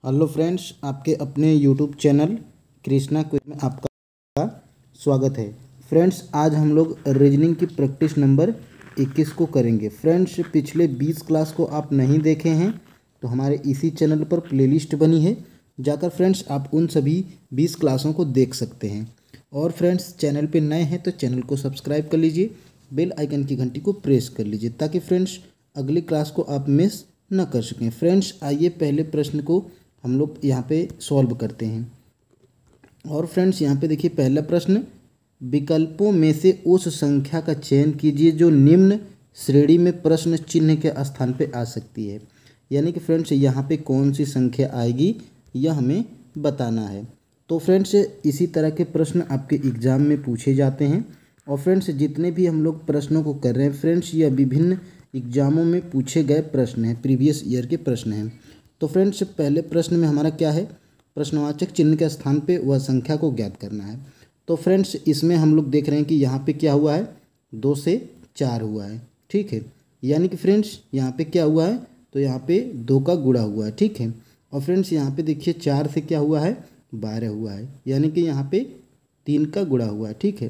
Hello friends, आपके अपने YouTube channel Krishna quiz में आपका स्वागत है। फ्रेंड्स, आज हम लोग रीजनिंग की प्रैक्टिस नंबर 21 को करेंगे। फ्रेंड्स, पिछले 20 क्लास को आप नहीं देखे हैं तो हमारे इसी चैनल पर प्लेलिस्ट बनी है, जाकर फ्रेंड्स आप उन सभी 20 क्लासों को देख सकते हैं। और फ्रेंड्स, चैनल पे नए हैं तो चैनल को सब्सक्राइब कर लीजिए, बेल आइकन की घंटी को प्रेस कर लीजिए ताकि फ्रेंड्स अगली क्लास को आप मिस न कर सकें। फ्रेंड्स, आइए पहले प्रश्न को हम लोग यहाँ पे सॉल्व करते हैं। और फ्रेंड्स, यहाँ पे देखिए पहला प्रश्न, विकल्पों में से उस संख्या का चयन कीजिए जो निम्न श्रेणी में प्रश्न चिन्ह के स्थान पे आ सकती है। यानी कि फ्रेंड्स यहाँ पे कौन सी संख्या आएगी यह हमें बताना है। तो फ्रेंड्स, इसी तरह के प्रश्न आपके एग्ज़ाम में पूछे जाते हैं। और फ्रेंड्स, जितने भी हम लोग प्रश्नों को कर रहे हैं फ्रेंड्स, यह विभिन्न एग्जामों में पूछे गए प्रश्न हैं, प्रीवियस ईयर के प्रश्न हैं। तो फ्रेंड्स, पहले प्रश्न में हमारा क्या है, प्रश्नवाचक चिन्ह के स्थान पे वह संख्या को ज्ञात करना है। तो फ्रेंड्स, इसमें हम लोग देख रहे हैं कि यहाँ पे क्या हुआ है, 2 से 4 हुआ है, ठीक है। यानी कि फ्रेंड्स यहाँ पे क्या हुआ है, तो यहाँ पे 2 का गुणा हुआ है, ठीक है। और फ्रेंड्स यहाँ पे देखिए 4 से क्या हुआ है, 12 हुआ है, यानी कि यहाँ पे 3 का गुणा हुआ है, ठीक है।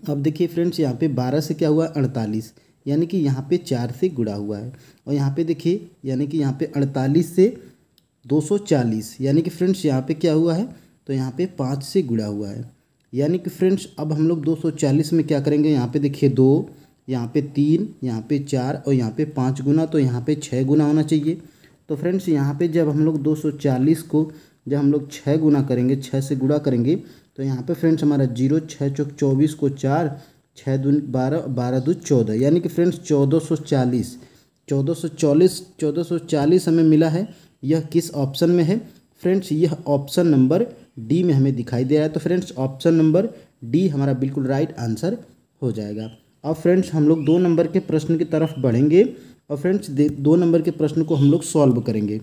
अब देखिए फ्रेंड्स यहाँ पे 12 से क्या हुआ, 48, यानी कि यहाँ पे 4 से गुणा हुआ है। और यहाँ पे देखिए, यानी कि यहाँ पे 48 से 240, यानी कि फ्रेंड्स यहाँ पे क्या हुआ है, तो यहाँ पे 5 से गुणा हुआ है। यानी कि फ्रेंड्स अब हम लोग 240 में क्या करेंगे, यहाँ पे देखिए 2, यहाँ पे 3, यहाँ पे 4 और यहाँ पे 5 गुना, तो यहाँ पे 6 गुना होना चाहिए। तो फ्रेंड्स यहाँ पे जब हम लोग 240 को जब हम लोग 6 गुना करेंगे, 6 से गुणा करेंगे, तो यहाँ पे फ्रेंड्स हमारा 0, 6 चौक 24 को 4, 6 दूनी 12, 12 दू 14, यानी कि फ्रेंड्स 1440 हमें मिला है। यह किस ऑप्शन में है फ्रेंड्स, यह ऑप्शन नंबर डी में हमें दिखाई दे रहा है। तो फ्रेंड्स ऑप्शन नंबर डी हमारा बिल्कुल राइट आंसर हो जाएगा। अब फ्रेंड्स हम लोग 2 नंबर के प्रश्न की तरफ बढ़ेंगे और फ्रेंड्स 2 नंबर के प्रश्न को हम लोग सॉल्व करेंगे।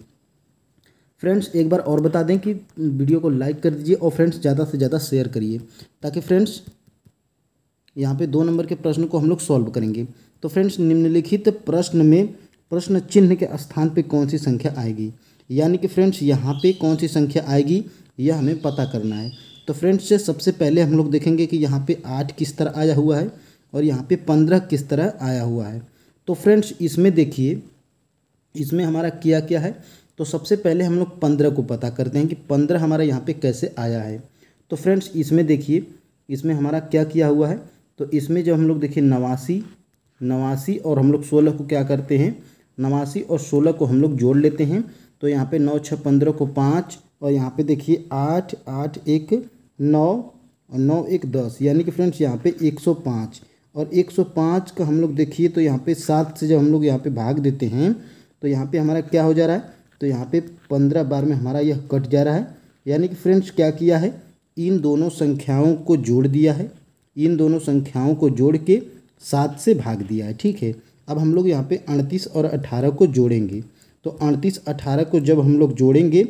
फ्रेंड्स एक बार और बता दें कि वीडियो को लाइक कर दीजिए और फ्रेंड्स ज़्यादा से ज़्यादा शेयर करिए ताकि फ्रेंड्स यहाँ पे 2 नंबर के प्रश्न को हम लोग सॉल्व करेंगे। तो फ्रेंड्स निम्नलिखित प्रश्न में प्रश्न चिन्ह के स्थान पे कौन सी संख्या आएगी, यानी कि फ्रेंड्स यहाँ पे कौन सी संख्या आएगी यह हमें पता करना है। तो फ्रेंड्स सबसे पहले हम लोग देखेंगे कि यहाँ पे 8 किस तरह आया हुआ है और यहाँ पे 15 किस तरह आया हुआ है। तो फ्रेंड्स इसमें देखिए, इसमें हमारा क्या क्या है, तो सबसे पहले हम लोग 15 को पता करते हैं कि 15 हमारा यहाँ पे कैसे आया है। तो फ्रेंड्स इसमें देखिए, इसमें हमारा क्या किया हुआ है, तो इसमें जब हम लोग देखिए 89 और हम लोग 16 को क्या करते हैं, 89 और 16 को हम लोग जोड़ लेते हैं। तो यहाँ पे 9 6 15 को 5 और यहाँ पे देखिए 8 8 1 9 और 9 1 10, यानी कि फ्रेंड्स यहाँ पे 105। और 105 का हम लोग देखिए तो यहाँ पे 7 से जब हम लोग यहाँ पे भाग देते हैं तो यहाँ पे हमारा क्या हो जा रहा है, तो यहाँ पे 15 बार में हमारा यह कट जा रहा है। यानी कि फ्रेंड्स क्या किया है, इन दोनों संख्याओं को जोड़ दिया है, इन दोनों संख्याओं को जोड़ के 7 से भाग दिया है, ठीक है। अब हम लोग यहाँ पे 38 और 18 को जोड़ेंगे। तो 38 18 को जब हम लोग जोड़ेंगे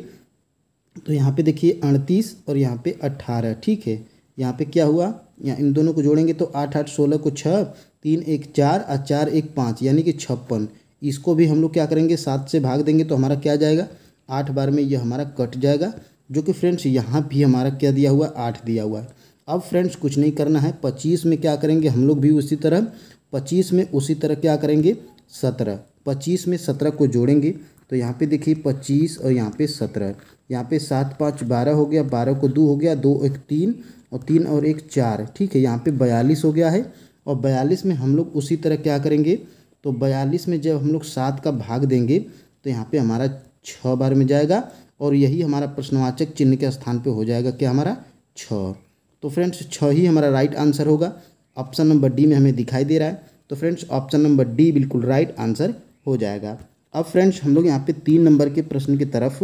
तो यहाँ पे देखिए 38 और यहाँ पे 18, ठीक है। यहाँ पे क्या हुआ, यहाँ इन दोनों को जोड़ेंगे तो 8 8 16 को 6, 3 1 4 और 4 1 5, यानी कि 56। इसको भी हम लोग क्या करेंगे, 7 से भाग देंगे तो हमारा क्या जाएगा, 8 बार में यह हमारा कट जाएगा, जो कि फ्रेंड्स यहाँ भी हमारा क्या दिया हुआ है, 8 दिया हुआ है। अब फ्रेंड्स कुछ नहीं करना है, 25 में क्या करेंगे हम लोग भी उसी तरह, 25 में उसी तरह क्या करेंगे, 17, 25 में 17 को जोड़ेंगे। तो यहाँ पे देखिए 25 और यहाँ पे 17, यहाँ पे 7 5 12 हो गया, 12 को 2 हो गया, 2 1 3 और 3 और 1 4, ठीक है। यहाँ पे 42 हो गया है। और 42 में हम लोग उसी तरह क्या करेंगे, तो 42 में जब हम लोग 7 का भाग देंगे तो यहाँ पे हमारा 6 बार में जाएगा और यही हमारा प्रश्नवाचक चिन्ह के स्थान पे हो जाएगा क्या, हमारा 6। तो फ्रेंड्स 6 ही हमारा राइट आंसर होगा। ऑप्शन नंबर डी में हमें दिखाई दे रहा है। तो फ्रेंड्स ऑप्शन नंबर डी बिल्कुल राइट आंसर हो जाएगा। अब फ्रेंड्स हम लोग यहाँ पे 3 नंबर के प्रश्न की तरफ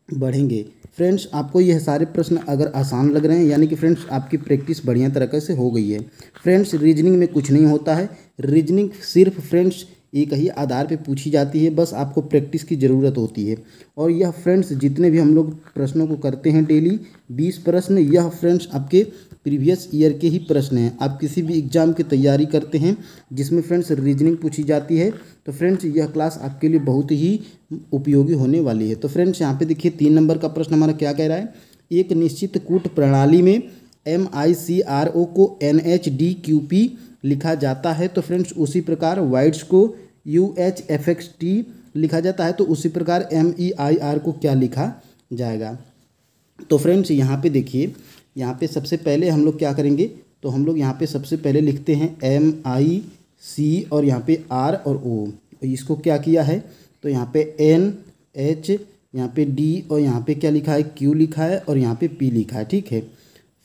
बढ़ेंगे। फ्रेंड्स आपको यह सारे प्रश्न अगर आसान लग रहे हैं, यानी कि फ्रेंड्स आपकी प्रैक्टिस बढ़िया तरीके से हो गई है। फ्रेंड्स रीजनिंग में कुछ नहीं होता है, रीजनिंग सिर्फ फ्रेंड्स एक ही आधार पे पूछी जाती है, बस आपको प्रैक्टिस की ज़रूरत होती है। और यह फ्रेंड्स जितने भी हम लोग प्रश्नों को करते हैं डेली 20 प्रश्न, यह फ्रेंड्स आपके प्रीवियस ईयर के ही प्रश्न हैं। आप किसी भी एग्जाम की तैयारी करते हैं जिसमें फ्रेंड्स रीजनिंग पूछी जाती है तो फ्रेंड्स यह क्लास आपके लिए बहुत ही उपयोगी होने वाली है। तो फ्रेंड्स यहाँ पे देखिए 3 नंबर का प्रश्न हमारा क्या कह रहा है, एक निश्चित कूट प्रणाली में MICRO को NHDQP लिखा जाता है तो फ्रेंड्स उसी प्रकार वाइड्स को UHFXT लिखा जाता है तो उसी प्रकार MEIR को क्या लिखा जाएगा। तो फ्रेंड्स यहाँ पे देखिए, यहाँ पे सबसे पहले हम लोग क्या करेंगे, तो हम लोग यहाँ पे सबसे पहले लिखते हैं MIC और यहाँ पे R और O, इसको क्या किया है तो यहाँ पे NH, यहाँ पे D और यहाँ पे क्या लिखा है Q लिखा है और यहाँ पे P लिखा है, ठीक है।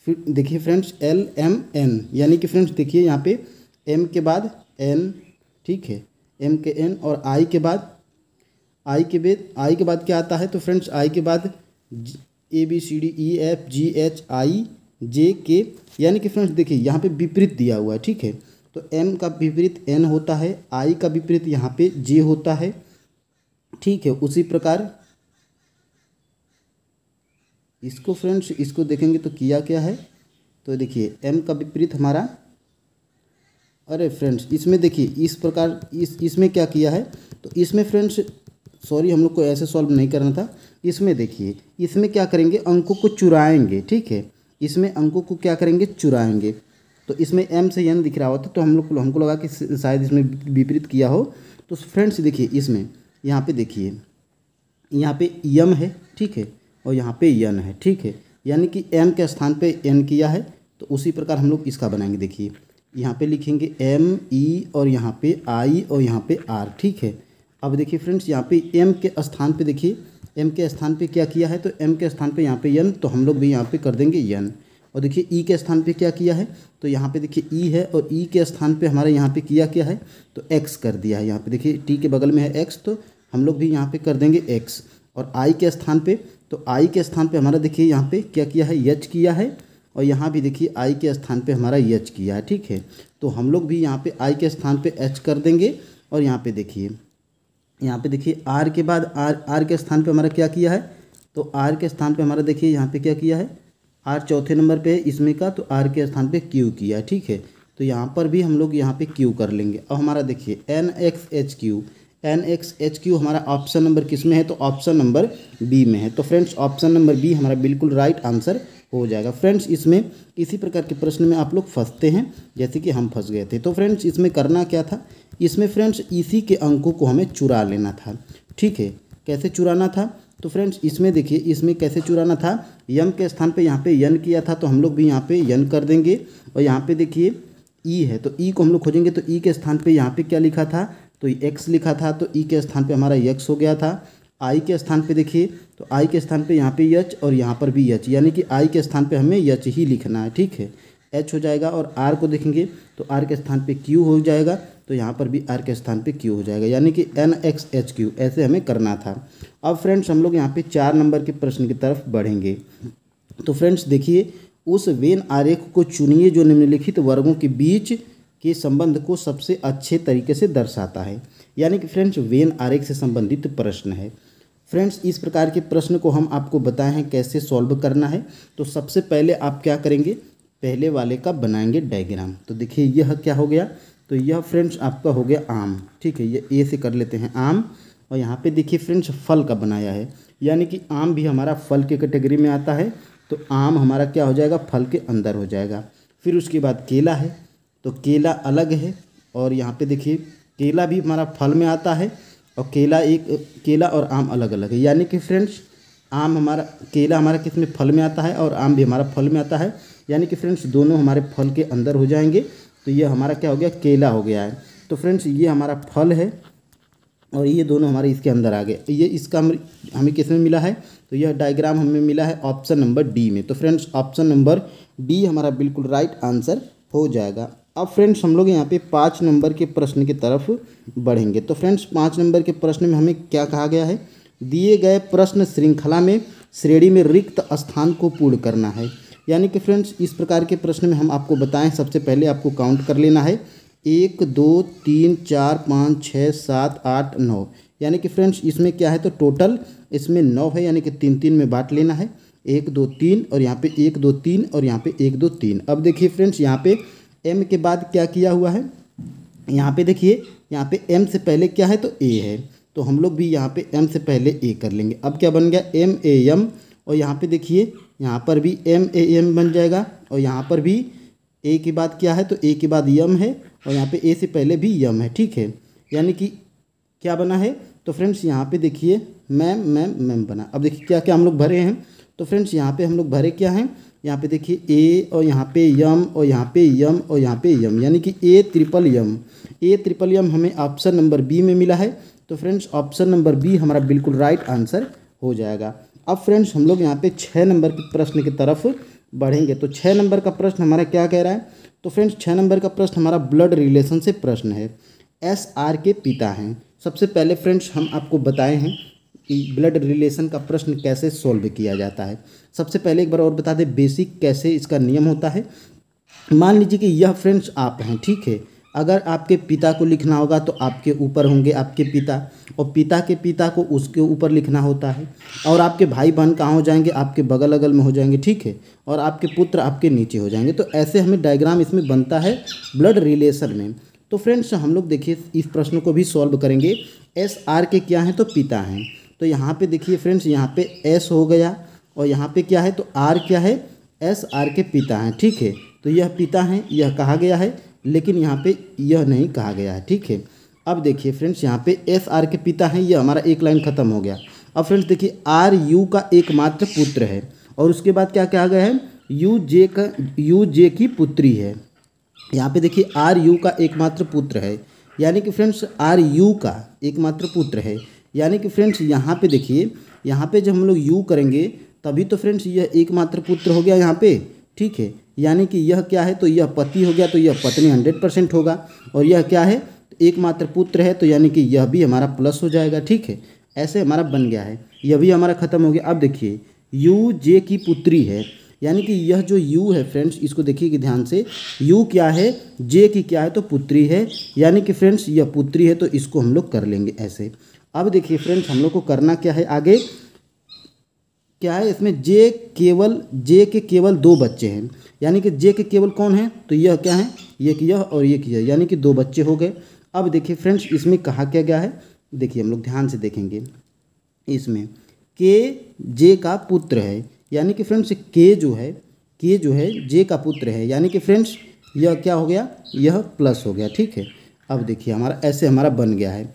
फिर देखिए फ्रेंड्स LMN, यानी कि फ्रेंड्स देखिए यहाँ पे M के बाद N, ठीक है, M के N और I के बाद क्या आता है तो फ्रेंड्स I के बाद ABCDEFGHIJK, यानी कि फ्रेंड्स देखिए यहाँ पे विपरीत दिया हुआ है, ठीक है। तो M का विपरीत N होता है, I का विपरीत यहाँ पे J होता है, ठीक है। उसी प्रकार इसको फ्रेंड्स इसको देखेंगे तो किया क्या है, तो देखिए M का विपरीत हमारा, अरे फ्रेंड्स इसमें देखिए इस प्रकार इसमें क्या किया है तो इसमें फ्रेंड्स सॉरी हम लोग को ऐसे सॉल्व नहीं करना था। इसमें देखिए इसमें क्या करेंगे, अंकों को चुराएंगे, ठीक है, इसमें अंकों को क्या करेंगे चुराएंगे। तो इसमें M से N दिख रहा होता तो हमको लगा कि शायद इसमें विपरीत किया हो। तो फ्रेंड्स देखिए इसमें यहाँ पे देखिए यहाँ पे M है, ठीक है, और यहाँ पे N है, ठीक है, यानी कि M के स्थान पे N किया है तो उसी प्रकार हम लोग इसका बनाएंगे। देखिए यहाँ पे लिखेंगे ME और यहाँ पे I और यहाँ पे R, ठीक है। अब देखिए फ्रेंड्स यहाँ पे M के स्थान पे देखिए M के स्थान पे क्या किया है तो M के स्थान पे यहाँ पे N, तो हम लोग भी यहाँ पे कर देंगे N। और देखिए E के स्थान पे क्या किया है तो यहाँ पे देखिए E है और E के स्थान पे हमारे यहाँ पे किया क्या है तो X कर दिया है। यहाँ पे देखिए T के बगल में है X तो हम लोग भी यहाँ पे कर देंगे X। और I के स्थान पे, तो I के स्थान पे हमारा देखिए यहाँ पे क्या किया है H किया है और यहाँ भी देखिए I के स्थान पे हमारा H किया है, ठीक है। तो हम लोग भी यहाँ पे I के स्थान पे H कर देंगे। और यहाँ पे देखिए R के बाद R के स्थान पे हमारा क्या किया है तो R के स्थान पे हमारा देखिए यहाँ पे क्या किया है, R चौथे नंबर पे है इसमें का तो R के स्थान पे Q किया है, ठीक है। तो यहाँ पर भी हम लोग यहाँ पे Q कर लेंगे। अब हमारा देखिए NXHQ हमारा ऑप्शन नंबर किस में है तो ऑप्शन नंबर B में है। तो फ्रेंड्स ऑप्शन नंबर B हमारा बिल्कुल राइट आंसर हो जाएगा। फ्रेंड्स इसमें इसी प्रकार के प्रश्न में आप लोग फंसते हैं जैसे कि हम फंस गए थे। तो फ्रेंड्स इसमें करना क्या था, इसमें फ्रेंड्स इसी के अंकों को हमें चुरा लेना था, ठीक है। कैसे चुराना था तो फ्रेंड्स इसमें देखिए इसमें कैसे चुराना था, M के स्थान पे यहाँ पे N किया था तो हम लोग भी यहाँ पे N कर देंगे। और यहाँ पे देखिए E है तो E को हम लोग खोजेंगे तो E के स्थान पे यहाँ पे क्या लिखा था तो X लिखा था तो E के स्थान पे हमारा X हो गया था। I के स्थान पे देखिए तो I के स्थान पे यहाँ पे H और यहाँ पर भी H, यानी कि I के स्थान पे हमें H ही लिखना है, ठीक है, H हो जाएगा। और R को देखेंगे तो R के स्थान पे Q हो जाएगा तो यहाँ पर भी R के स्थान पे Q हो जाएगा, यानी कि NXHQ ऐसे हमें करना था। अब फ्रेंड्स हम लोग यहाँ पे 4 नंबर के प्रश्न की तरफ बढ़ेंगे। तो फ्रेंड्स देखिए उस वेन आरेख को चुनिए जो निम्नलिखित वर्गों के बीच के संबंध को सबसे अच्छे तरीके से दर्शाता है, यानी कि फ्रेंड्स वेन आरेख से संबंधित प्रश्न है। फ्रेंड्स इस प्रकार के प्रश्न को हम आपको बताए हैं कैसे सॉल्व करना है। तो सबसे पहले आप क्या करेंगे, पहले वाले का बनाएंगे डायग्राम। तो देखिए यह क्या हो गया तो यह फ्रेंड्स आपका हो गया आम, ठीक है, ये ए से कर लेते हैं आम। और यहाँ पे देखिए फ्रेंड्स फल का बनाया है, यानी कि आम भी हमारा फल के कैटेगरी में आता है तो आम हमारा क्या हो जाएगा फल के अंदर हो जाएगा। फिर उसके बाद केला है तो केला अलग है और यहाँ पे देखिए केला भी हमारा फल में आता है और केला और आम अलग अलग है, यानी कि फ्रेंड्स केला हमारा किस में फल में आता है और आम भी हमारा फल में आता है, यानी कि फ्रेंड्स दोनों हमारे फल के अंदर हो जाएंगे। तो ये हमारा क्या हो गया केला हो गया है। तो फ्रेंड्स ये हमारा फल है और ये दोनों हमारे इसके अंदर आ गए। ये इसका हमें किस में मिला है तो यह डायग्राम हमें मिला है ऑप्शन नंबर डी में। तो फ्रेंड्स ऑप्शन नंबर डी हमारा बिल्कुल राइट आंसर हो जाएगा। अब फ्रेंड्स हम लोग यहाँ पे 5 नंबर के प्रश्न की तरफ बढ़ेंगे। तो फ्रेंड्स 5 नंबर के प्रश्न में हमें क्या कहा गया है, दिए गए प्रश्न श्रृंखला में श्रेणी में रिक्त स्थान को पूर्ण करना है, यानी कि फ्रेंड्स इस प्रकार के प्रश्न में हम आपको बताएं सबसे पहले आपको काउंट कर लेना है 1 2 3 4 5 6 7 8 9, यानी कि फ्रेंड्स इसमें क्या है तो टोटल इसमें 9 है, यानी कि 3 3 में बांट लेना है। 1 2 3 और यहाँ पे 1 2 3 और यहाँ पे 1 2 3। अब देखिए फ्रेंड्स यहाँ पे m के बाद क्या किया हुआ है, यहाँ पे देखिए यहाँ पे m से पहले क्या है तो a है, तो हम लोग भी यहाँ पे m से पहले a कर लेंगे। अब क्या बन गया m a m, और यहाँ पे देखिए यहाँ पर भी m a m बन जाएगा, और यहाँ पर भी a के बाद क्या है तो a के बाद यम है, और यहाँ पे a से पहले भी यम है। ठीक है, यानी कि क्या बना है तो फ्रेंड्स यहाँ पे देखिए मैम बना। अब देखिए क्या क्या हम लोग भरे हैं, तो फ्रेंड्स यहाँ पे हम लोग भरे क्या हैं, यहाँ पे देखिए ए और यहाँ पे यम और यहाँ पे यम और यहाँ पे यम, यानी कि ए ट्रिपल यम हमें ऑप्शन नंबर बी में मिला है। तो फ्रेंड्स ऑप्शन नंबर बी हमारा बिल्कुल राइट आंसर हो जाएगा। अब फ्रेंड्स हम लोग यहाँ पे 6 नंबर के प्रश्न की तरफ बढ़ेंगे। तो 6 नंबर का प्रश्न हमारा क्या कह रहा है, तो फ्रेंड्स 6 नंबर का प्रश्न हमारा ब्लड रिलेशन से प्रश्न है। SR के पिता हैं। सबसे पहले फ्रेंड्स हम आपको बताए हैं कि ब्लड रिलेशन का प्रश्न कैसे सॉल्व किया जाता है। सबसे पहले एक बार और बता दें बेसिक कैसे इसका नियम होता है। मान लीजिए कि यह फ्रेंड्स आप हैं, ठीक है, अगर आपके पिता को लिखना होगा तो आपके ऊपर होंगे आपके पिता, और पिता के पिता को उसके ऊपर लिखना होता है, और आपके भाई बहन कहाँ हो जाएंगे, आपके बगल अगल में हो जाएंगे, ठीक है, और आपके पुत्र आपके नीचे हो जाएंगे। तो ऐसे हमें डायग्राम इसमें बनता है ब्लड रिलेशन में। तो फ्रेंड्स हम लोग देखिए इस प्रश्न को भी सॉल्व करेंगे। SR के क्या हैं तो पिता हैं, तो यहाँ पे देखिए फ्रेंड्स यहाँ पे S हो गया, और यहाँ पे क्या है तो R क्या है, SR के पिता हैं, ठीक है। तो यह पिता हैं, यह कहा गया है, लेकिन यहाँ पे यह नहीं कहा गया है, ठीक है। अब देखिए फ्रेंड्स यहाँ पे SR के पिता हैं, यह हमारा एक लाइन खत्म हो गया। अब फ्रेंड्स देखिए RU का एकमात्र पुत्र है, और उसके बाद क्या कहा गया है, UJ की पुत्री है। यहाँ पे देखिए RU का एकमात्र पुत्र है, यानी कि फ्रेंड्स RU का एकमात्र पुत्र है, यानी कि फ्रेंड्स यहाँ पे देखिए यहाँ पे जब हम लोग U करेंगे तभी तो फ्रेंड्स यह एकमात्र पुत्र हो गया यहाँ पे, ठीक है। यानी कि यह क्या है तो यह पति हो गया, तो यह पत्नी 100% होगा, और यह क्या है एकमात्र पुत्र है, तो यानी कि यह भी हमारा प्लस हो जाएगा, ठीक है। ऐसे हमारा बन गया है, यह भी हमारा खत्म हो गया। अब देखिए UJ की पुत्री है, यानी कि यह जो U है फ्रेंड्स इसको देखिए कि ध्यान से, U क्या है, J की क्या है तो पुत्री है, यानी कि फ्रेंड्स यह पुत्री है, तो इसको हम लोग कर लेंगे ऐसे। अब देखिए फ्रेंड्स हम लोग को करना क्या है आगे, क्या है इसमें J के केवल 2 बच्चे हैं, यानी कि J के केवल कौन है तो यह क्या है, ये कि यह और ये कि यह, यानी कि 2 बच्चे हो गए। अब देखिए फ्रेंड्स इसमें कहा क्या गया है, देखिए हम लोग ध्यान से देखेंगे, इसमें J का पुत्र है, यानी कि फ्रेंड्स K जो है J का पुत्र है, यानी कि फ्रेंड्स यह क्या हो गया, यह प्लस हो गया, ठीक है। अब देखिए हमारा ऐसे हमारा बन गया है,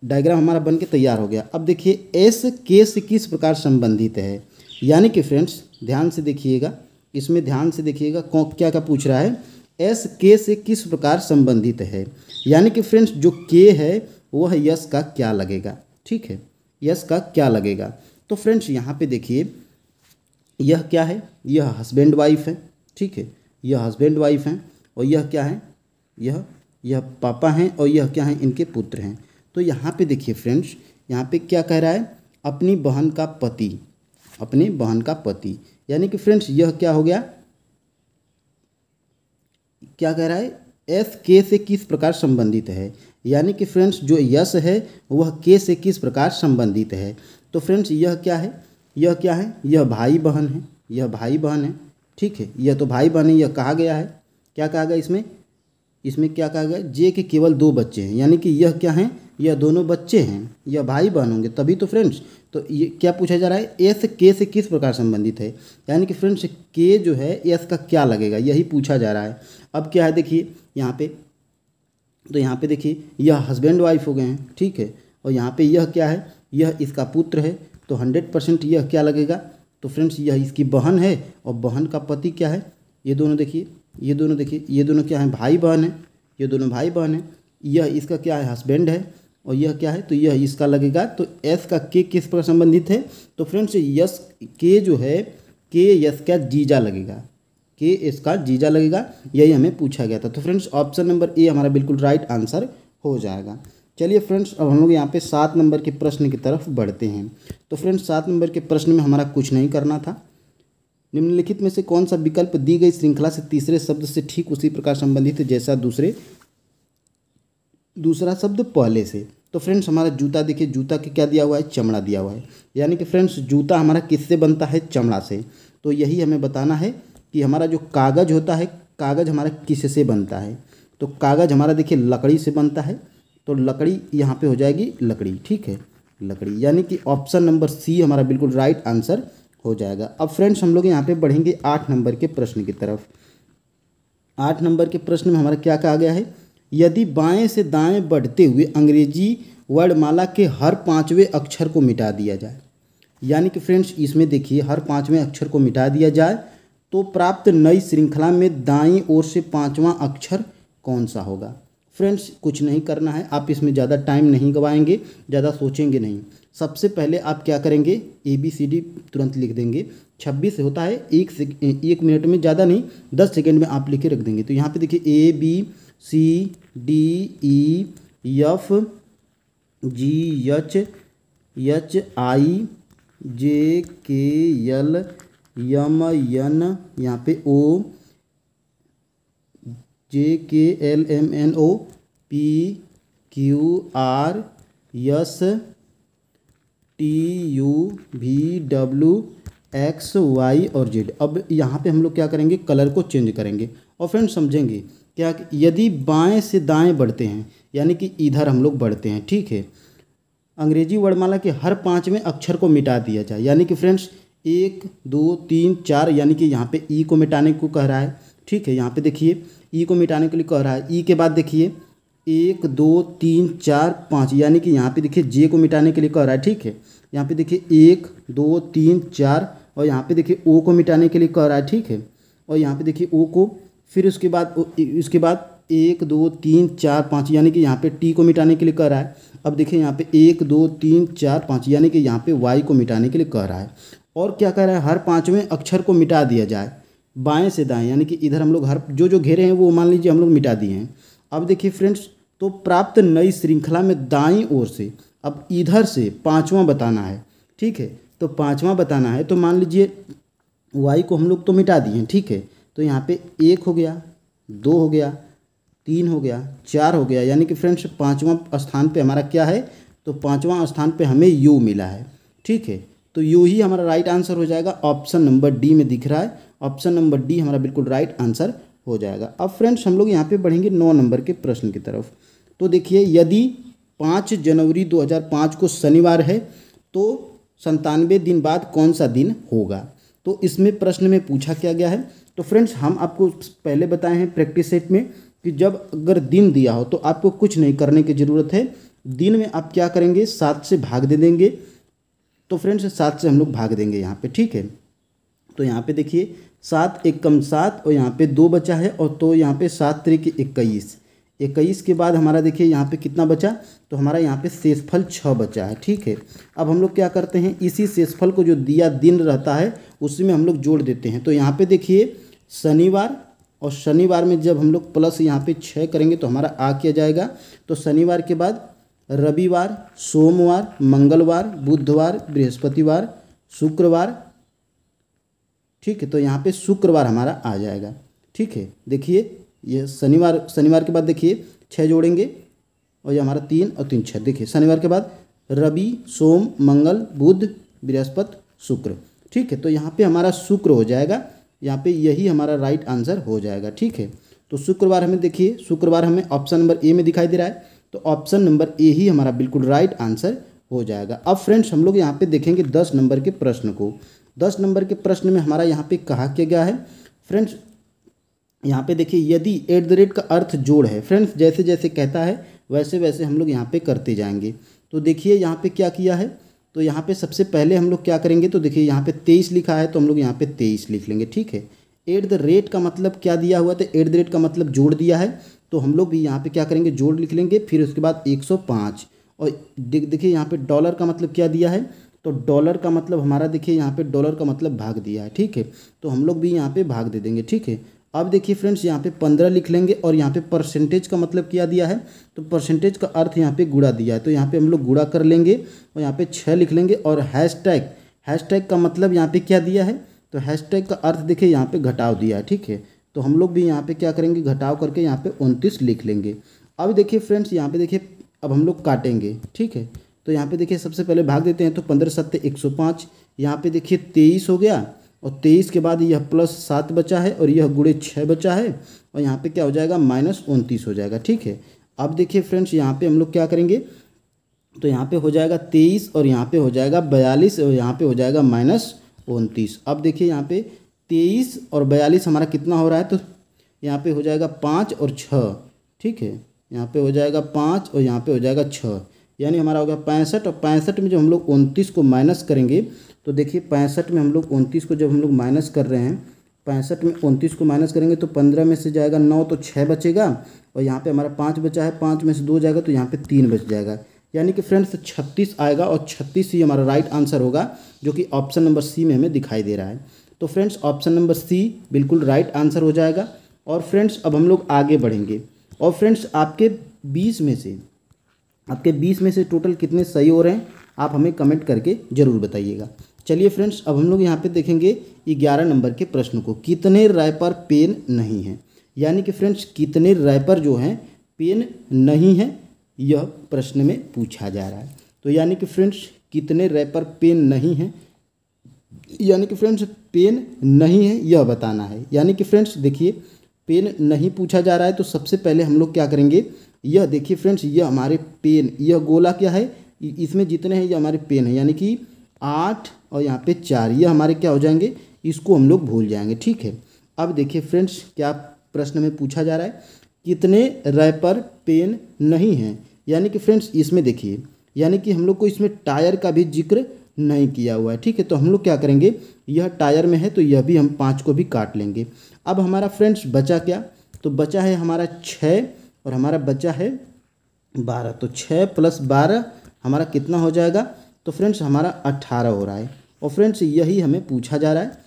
डायग्राम हमारा बन के तैयार हो गया। अब देखिए S K से किस प्रकार संबंधित है, यानी कि फ्रेंड्स ध्यान से देखिएगा, इसमें ध्यान से देखिएगा क्या क्या पूछ रहा है, S K से किस प्रकार संबंधित है, यानी कि फ्रेंड्स जो K है वह यस का क्या लगेगा, ठीक है, यस का क्या लगेगा। तो फ्रेंड्स यहाँ पे देखिए यह क्या है, यह हस्बैंड वाइफ है, ठीक है, यह हस्बैंड वाइफ हैं, और यह क्या है, यह पापा हैं, और यह क्या है इनके पुत्र हैं। तो यहाँ पे देखिए फ्रेंड्स यहाँ पे क्या कह रहा है, अपनी बहन का पति, यानी कि फ्रेंड्स यह क्या हो गया, क्या कह रहा है, S K से किस प्रकार संबंधित है, यानी कि फ्रेंड्स जो यस है वह K से किस प्रकार संबंधित है। तो फ्रेंड्स यह क्या है, यह भाई बहन है, ठीक है, यह तो भाई बहन है, यह कहा गया है, क्या कहा गया इसमें क्या कहा गया, J के केवल 2 बच्चे हैं, यानी कि यह क्या है, यह दोनों बच्चे हैं, यह भाई बहन होंगे तभी तो फ्रेंड्स। तो ये क्या पूछा जा रहा है, S K से किस प्रकार संबंधित है, यानी कि फ्रेंड्स K जो है S का क्या लगेगा यही पूछा जा रहा है। अब क्या है देखिए यहाँ पे, तो यहाँ पे देखिए यह हस्बैंड वाइफ हो गए हैं, ठीक है, और यहाँ पे यह क्या है, यह इसका पुत्र है, तो 100% यह क्या लगेगा, तो फ्रेंड्स यह इसकी बहन है, और बहन का पति क्या है, ये दोनों देखिए, ये दोनों क्या है, भाई बहन है, ये दोनों भाई बहन है, यह इसका क्या है हस्बैंड है, और यह क्या है तो यह इसका लगेगा। तो S का K किस पर संबंधित है, तो फ्रेंड्स यस K जो है K यस का जीजा लगेगा, K इसका जीजा लगेगा, यही हमें पूछा गया था। तो फ्रेंड्स ऑप्शन नंबर ए हमारा बिल्कुल राइट आंसर हो जाएगा। चलिए फ्रेंड्स अब हम लोग यहाँ पे 7 नंबर के प्रश्न की तरफ बढ़ते हैं। तो फ्रेंड्स 7 नंबर के प्रश्न में हमारा कुछ नहीं करना था। निम्नलिखित में से कौन सा विकल्प दी गई श्रृंखला से तीसरे शब्द से ठीक उसी प्रकार संबंधित है जैसा दूसरा शब्द पहले से। तो फ्रेंड्स हमारा जूता देखिए, जूता के क्या दिया हुआ है, चमड़ा दिया हुआ है। यानी कि फ्रेंड्स जूता हमारा किससे बनता है, चमड़ा से। तो यही हमें बताना है कि हमारा जो कागज़ होता है, कागज़ हमारा किससे बनता है। तो कागज़ हमारा देखिए लकड़ी से बनता है, तो लकड़ी यहाँ पे हो जाएगी लकड़ी, ठीक है, लकड़ी। यानी कि ऑप्शन नंबर सी हमारा बिल्कुल राइट आंसर हो जाएगा। अब फ्रेंड्स हम लोग यहाँ पे बढ़ेंगे 8 नंबर के प्रश्न की तरफ। 8 नंबर के प्रश्न में हमारा क्या कहा गया है, यदि बाएं से दाएं बढ़ते हुए अंग्रेजी वर्णमाला के हर 5वें अक्षर को मिटा दिया जाए। यानी कि फ्रेंड्स इसमें देखिए हर 5वें अक्षर को मिटा दिया जाए तो प्राप्त नई श्रृंखला में दाईं ओर से 5वां अक्षर कौन सा होगा। फ्रेंड्स कुछ नहीं करना है, आप इसमें ज़्यादा टाइम नहीं गवाएंगे, ज़्यादा सोचेंगे नहीं। सबसे पहले आप क्या करेंगे, ABCD तुरंत लिख देंगे। 26 होता है 1 मिनट में, ज़्यादा नहीं 10 सेकेंड में आप लिख के रख देंगे। तो यहाँ पे देखिए ABCDEFGHIJKLMN, यहाँ पे OJKLMNO PQRSTUVWXY और Z। अब यहाँ पे हम लोग क्या करेंगे, कलर को चेंज करेंगे और फ्रेंड्स समझेंगे क्या कि यदि बाएं से दाएं बढ़ते हैं, यानी कि इधर हम लोग बढ़ते हैं, ठीक है, अंग्रेजी वर्णमाला के हर 5वें अक्षर को मिटा दिया जाए। यानी कि फ्रेंड्स 1 2 3 4, यानी कि यहाँ पे ई को मिटाने को कह रहा है, ठीक है। यहाँ पे देखिए ई को मिटाने के लिए कह रहा है। ई के बाद देखिए 1 2 3 4 5, यानी कि यहाँ पे देखिए जे को मिटाने के लिए कह रहा है, ठीक है। यहाँ पे देखिए 1 2 3 4 और यहाँ पे देखिए ओ को मिटाने के लिए कह रहा है, ठीक है। और यहाँ पे देखिए ओ को, फिर उसके बाद 1 2 3 4 5, यानी कि यहाँ पे टी को मिटाने के लिए कह रहा है। अब देखिए यहाँ पे 1 2 3 4 5, यानी कि यहाँ पे वाई को मिटाने के लिए कह रहा है। और क्या कह रहा है, हर 5वें अक्षर को मिटा दिया जाए बाएं से दाएं, यानी कि इधर हम लोग हर जो घेरे हैं वो मान लीजिए हम लोग मिटा दिए हैं। अब देखिए फ्रेंड्स, तो प्राप्त नई श्रृंखला में दाईं ओर से अब इधर से 5वां बताना है, ठीक है। तो 5वां बताना है, तो मान लीजिए वाई को हम लोग तो मिटा दिए हैं, ठीक है। तो यहाँ पे 1 हो गया, 2 हो गया, 3 हो गया, 4 हो गया, यानी कि फ्रेंड्स 5वां स्थान पे हमारा क्या है, तो 5वां स्थान पे हमें यू मिला है, ठीक है। तो यू ही हमारा राइट आंसर हो जाएगा। ऑप्शन नंबर डी में दिख रहा है, ऑप्शन नंबर डी हमारा बिल्कुल राइट आंसर हो जाएगा। अब फ्रेंड्स हम लोग यहाँ पे बढ़ेंगे 9 नंबर के प्रश्न की तरफ। तो देखिए यदि 5 जनवरी 2005 को शनिवार है तो 97 दिन बाद कौन सा दिन होगा। तो इसमें प्रश्न में पूछा क्या गया है, तो फ्रेंड्स हम आपको पहले बताए हैं प्रैक्टिस सेट में कि जब अगर दिन दिया हो तो आपको कुछ नहीं करने की ज़रूरत है। दिन में आप क्या करेंगे, 7 से भाग दे देंगे। तो फ्रेंड्स 7 से हम लोग भाग देंगे यहाँ पे, ठीक है। तो यहाँ पे देखिए 7 एकम 7 और यहाँ पे 2 बचा है, और तो यहाँ पे 7 त्रिक 21, 21 के बाद हमारा देखिए यहाँ पे कितना बचा, तो हमारा यहाँ पे शेषफल 6 बचा है, ठीक है। अब हम लोग क्या करते हैं, इसी शेषफल को जो दिया दिन रहता है उसी में हम लोग जोड़ देते हैं। तो यहाँ पे देखिए शनिवार, और शनिवार में जब हम लोग प्लस यहाँ पे 6 करेंगे तो हमारा आ किया जाएगा। तो शनिवार के बाद रविवार, सोमवार, मंगलवार, बुधवार, बृहस्पतिवार, शुक्रवार, ठीक है। तो यहाँ पे शुक्रवार हमारा आ जाएगा, ठीक है। देखिए ये शनिवार के बाद देखिए 6 जोड़ेंगे और ये हमारा 3 और 3 6, देखिए शनिवार के बाद रवि, सोम, मंगल, बुध, बृहस्पति, शुक्र, ठीक है। तो यहाँ पे हमारा शुक्र हो जाएगा, यहाँ पे यही हमारा राइट आंसर हो जाएगा, ठीक है। तो शुक्रवार हमें देखिए, शुक्रवार हमें ऑप्शन नंबर ए में दिखाई दे रहा है, तो ऑप्शन नंबर ए ही हमारा बिल्कुल राइट आंसर हो जाएगा। अब फ्रेंड्स हम लोग यहाँ पे देखेंगे 10 नंबर के प्रश्न को। 10 नंबर के प्रश्न में हमारा यहाँ पे कहा क्या गया है, फ्रेंड्स यहाँ पे देखिए यदि @ का अर्थ जोड़ है, फ्रेंड्स जैसे जैसे कहता है वैसे वैसे हम लोग यहाँ पे करते जाएंगे। तो देखिए यहाँ पे क्या किया है, तो यहाँ पे सबसे पहले हम लोग क्या करेंगे, तो देखिए यहाँ पे 23 लिखा है तो हम लोग यहाँ पे 23 लिख लेंगे, ठीक है। @ का मतलब क्या दिया हुआ, तो @ का मतलब जोड़ दिया है, तो हम लोग भी यहाँ पे क्या करेंगे, जोड़ लिख लेंगे। फिर उसके बाद 105, और देखिए यहाँ पे डॉलर का मतलब क्या दिया है, तो डॉलर का मतलब हमारा देखिए यहाँ पे डॉलर का मतलब भाग दिया है, ठीक है। तो हम लोग भी यहाँ पे भाग दे देंगे, ठीक है। अब देखिए फ्रेंड्स यहाँ पे 15 लिख लेंगे, और यहाँ पे परसेंटेज का मतलब क्या दिया है, तो परसेंटेज का अर्थ यहाँ पे गुणा दिया है, तो यहाँ पे हम लोग गुणा कर लेंगे और यहाँ पे 6 लिख लेंगे। और हैशटैग का मतलब यहाँ पे क्या दिया है, तो हैशटैग का अर्थ देखिए यहाँ पे घटाव दिया है, ठीक है। तो हम लोग भी यहाँ पे क्या करेंगे, घटाव करके यहाँ पे 29 लिख लेंगे। अब देखिए फ्रेंड्स यहाँ पे देखिए अब हम लोग काटेंगे, ठीक है। तो यहाँ पे देखिए सबसे पहले भाग देते हैं, तो 15 सत्ते 105, यहाँ पे देखिए 23 हो गया, और 23 के बाद यह +7 बचा है और यह गुणे 6 बचा है, और यहाँ पे क्या हो जाएगा -29 हो जाएगा, ठीक है। अब देखिए फ्रेंड्स यहाँ पे हम लोग क्या करेंगे, तो यहाँ पे हो जाएगा 23 और यहाँ पे हो जाएगा 42 और यहाँ पे हो जाएगा -29। अब देखिए यहाँ पे 23 और 42 हमारा कितना हो रहा है, तो यहाँ पे हो जाएगा 5 और 6, ठीक है। यहाँ पे हो जाएगा 5 और यहाँ पे हो जाएगा 6, यानी हमारा हो गया 65। और 65 में जब हम लोग 29 को माइनस करेंगे, तो देखिए 65 में हम लोग 29 को जब हम लोग माइनस कर रहे हैं, 65 में 29 को माइनस करेंगे तो 15 में से जाएगा 9, तो 6 बचेगा, और यहाँ पे हमारा 5 बचा है, 5 में से 2 जाएगा तो यहाँ पे 3 बच जाएगा, यानी कि फ्रेंड्स 36 आएगा, और 36 ही हमारा राइट आंसर होगा, जो कि ऑप्शन नंबर सी में हमें दिखाई दे रहा है। तो फ्रेंड्स ऑप्शन नंबर सी बिल्कुल राइट आंसर हो जाएगा। और फ्रेंड्स अब हम लोग आगे बढ़ेंगे, और फ्रेंड्स आपके 20 में से टोटल कितने सही हो रहे हैं आप हमें कमेंट करके ज़रूर बताइएगा। चलिए फ्रेंड्स अब हम लोग यहाँ पे देखेंगे 11 नंबर के प्रश्न को, कितने रैपर पेन नहीं है, यानी कि फ्रेंड्स कितने रैपर जो हैं पेन नहीं है, यह प्रश्न में पूछा जा रहा है। तो यानी कि फ्रेंड्स कितने रैपर पेन नहीं है, यानी कि फ्रेंड्स पेन नहीं है यह बताना है। यानी कि फ्रेंड्स देखिए पेन नहीं पूछा जा रहा है, तो सबसे पहले हम लोग क्या करेंगे, यह देखिए फ्रेंड्स यह हमारे पेन, यह गोला क्या है, इसमें जितने हैं ये हमारे पेन है, यानी कि 8 और यहाँ पे 4, यह हमारे क्या हो जाएंगे, इसको हम लोग भूल जाएंगे, ठीक है। अब देखिए फ्रेंड्स क्या प्रश्न में पूछा जा रहा है, कितने रैपर पेन नहीं हैं, यानी कि फ्रेंड्स इसमें देखिए, यानी कि हम लोग को इसमें टायर का भी जिक्र नहीं किया हुआ है, ठीक है। तो हम लोग क्या करेंगे, यह टायर में है तो यह भी हम 5 को भी काट लेंगे। अब हमारा फ्रेंड्स बचा क्या, तो बचा है हमारा 6 और हमारा बचा है 12, तो 6 + 12 हमारा कितना हो जाएगा, तो फ्रेंड्स हमारा 18 हो रहा है। और फ्रेंड्स यही हमें पूछा जा रहा है,